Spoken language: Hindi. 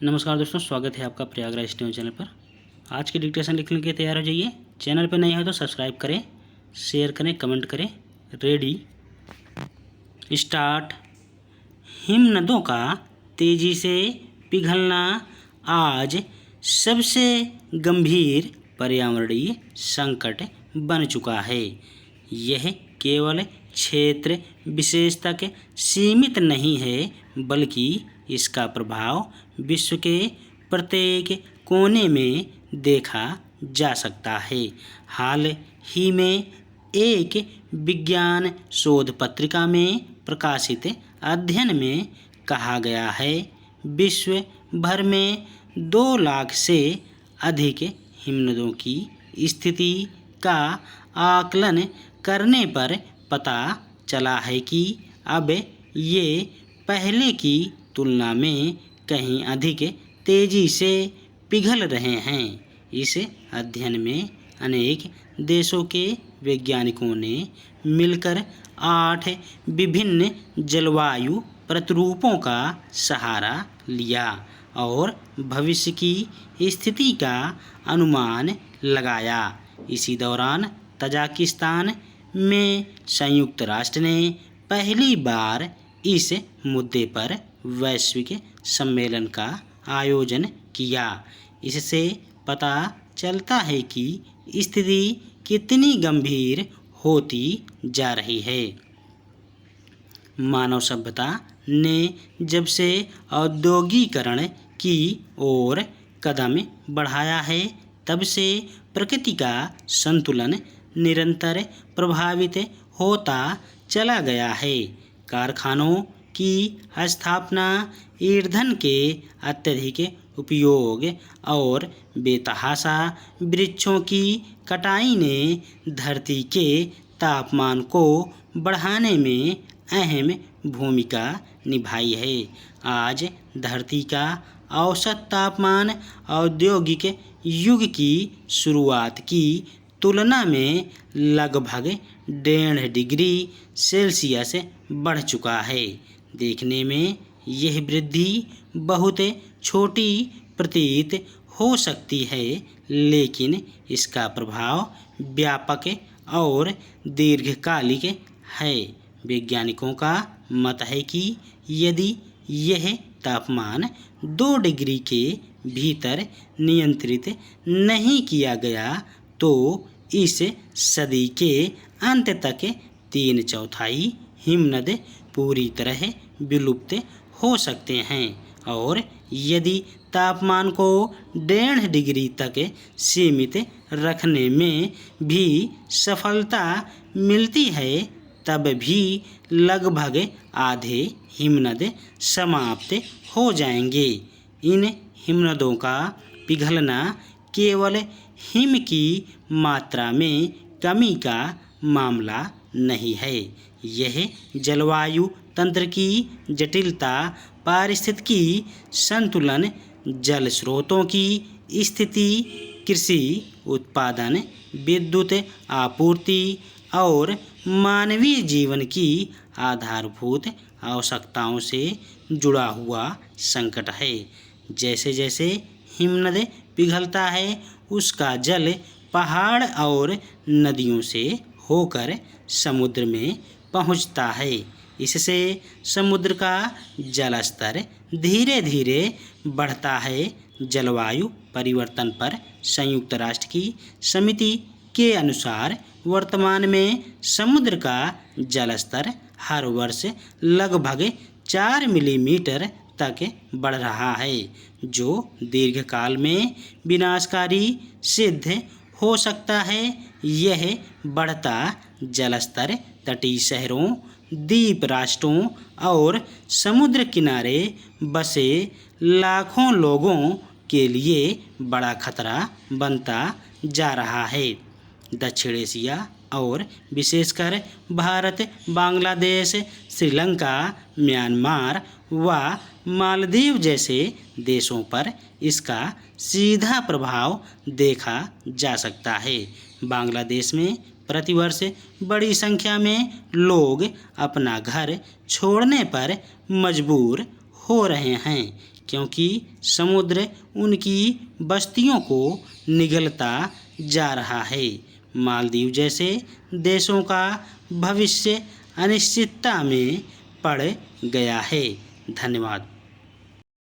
नमस्कार दोस्तों, स्वागत है आपका प्रयागराज न्यूज़ चैनल पर। आज की डिक्टेशन लिखने के लिए तैयार हो जाइए। चैनल पर नए हो तो सब्सक्राइब करें, शेयर करें, कमेंट करें। Ready start. हिमनदों का तेजी से पिघलना आज सबसे गंभीर पर्यावरणीय संकट बन चुका है। यह केवल क्षेत्र विशेष तक सीमित नहीं है, बल्कि इसका प्रभाव विश्व के प्रत्येक कोने में देखा जा सकता है। हाल ही में एक विज्ञान शोध पत्रिका में प्रकाशित अध्ययन में कहा गया है, विश्व भर में 2 लाख से अधिक हिमनदों की स्थिति का आकलन करने पर पता चला है कि अब ये पहले की तुलना में कहीं अधिक तेजी से पिघल रहे हैं। इस अध्ययन में अनेक देशों के वैज्ञानिकों ने मिलकर 8 विभिन्न जलवायु प्रतिरूपों का सहारा लिया और भविष्य की स्थिति का अनुमान लगाया। इसी दौरान तजाकिस्तान में संयुक्त राष्ट्र ने पहली बार इस मुद्दे पर वैश्विक सम्मेलन का आयोजन किया। इससे पता चलता है कि स्थिति कितनी गंभीर होती जा रही है। मानव सभ्यता ने जब से औद्योगिकरण की ओर कदम बढ़ाया है, तब से प्रकृति का संतुलन निरंतर प्रभावित होता चला गया है। कारखानों की स्थापना, ईंधन के अत्यधिक उपयोग और बेतहाशा वृक्षों की कटाई ने धरती के तापमान को बढ़ाने में अहम भूमिका निभाई है। आज धरती का औसत तापमान औद्योगिक युग की शुरुआत की तुलना में लगभग 1.5 डिग्री सेल्सियस बढ़ चुका है। देखने में यह वृद्धि बहुत छोटी प्रतीत हो सकती है, लेकिन इसका प्रभाव व्यापक और दीर्घकालिक है। वैज्ञानिकों का मत है कि यदि यह तापमान 2 डिग्री के भीतर नियंत्रित नहीं किया गया तो इस सदी के अंत तक 3/4 हिमनद पूरी तरह विलुप्त हो सकते हैं। और यदि तापमान को 1.5 डिग्री तक सीमित रखने में भी सफलता मिलती है, तब भी लगभग आधे हिमनद समाप्त हो जाएंगे। इन हिमनदों का पिघलना केवल हिम की मात्रा में कमी का मामला नहीं है, यह जलवायु तंत्र की जटिलता, पारिस्थितिकी संतुलन, जल स्रोतों की स्थिति, कृषि उत्पादन, विद्युत आपूर्ति और मानवीय जीवन की आधारभूत आवश्यकताओं से जुड़ा हुआ संकट है। जैसे जैसे हिमनद पिघलता है, उसका जल पहाड़ और नदियों से होकर समुद्र में पहुंचता है। इससे समुद्र का जल स्तर धीरे धीरे बढ़ता है। जलवायु परिवर्तन पर संयुक्त राष्ट्र की समिति के अनुसार वर्तमान में समुद्र का जल स्तर हर वर्ष लगभग 4 मिलीमीटर तक बढ़ रहा है, जो दीर्घकाल में विनाशकारी सिद्ध हो सकता है। यह बढ़ता जल स्तर तटीय शहरों, द्वीप राष्ट्रों और समुद्र किनारे बसे लाखों लोगों के लिए बड़ा खतरा बनता जा रहा है। दक्षिण एशिया और विशेषकर भारत, बांग्लादेश, श्रीलंका, म्यांमार व मालदीव जैसे देशों पर इसका सीधा प्रभाव देखा जा सकता है। बांग्लादेश में प्रतिवर्ष बड़ी संख्या में लोग अपना घर छोड़ने पर मजबूर हो रहे हैं। क्योंकि समुद्र उनकी बस्तियों को निगलता जा रहा है। मालदीव जैसे देशों का भविष्य अनिश्चितता में पड़ गया है। धन्यवाद।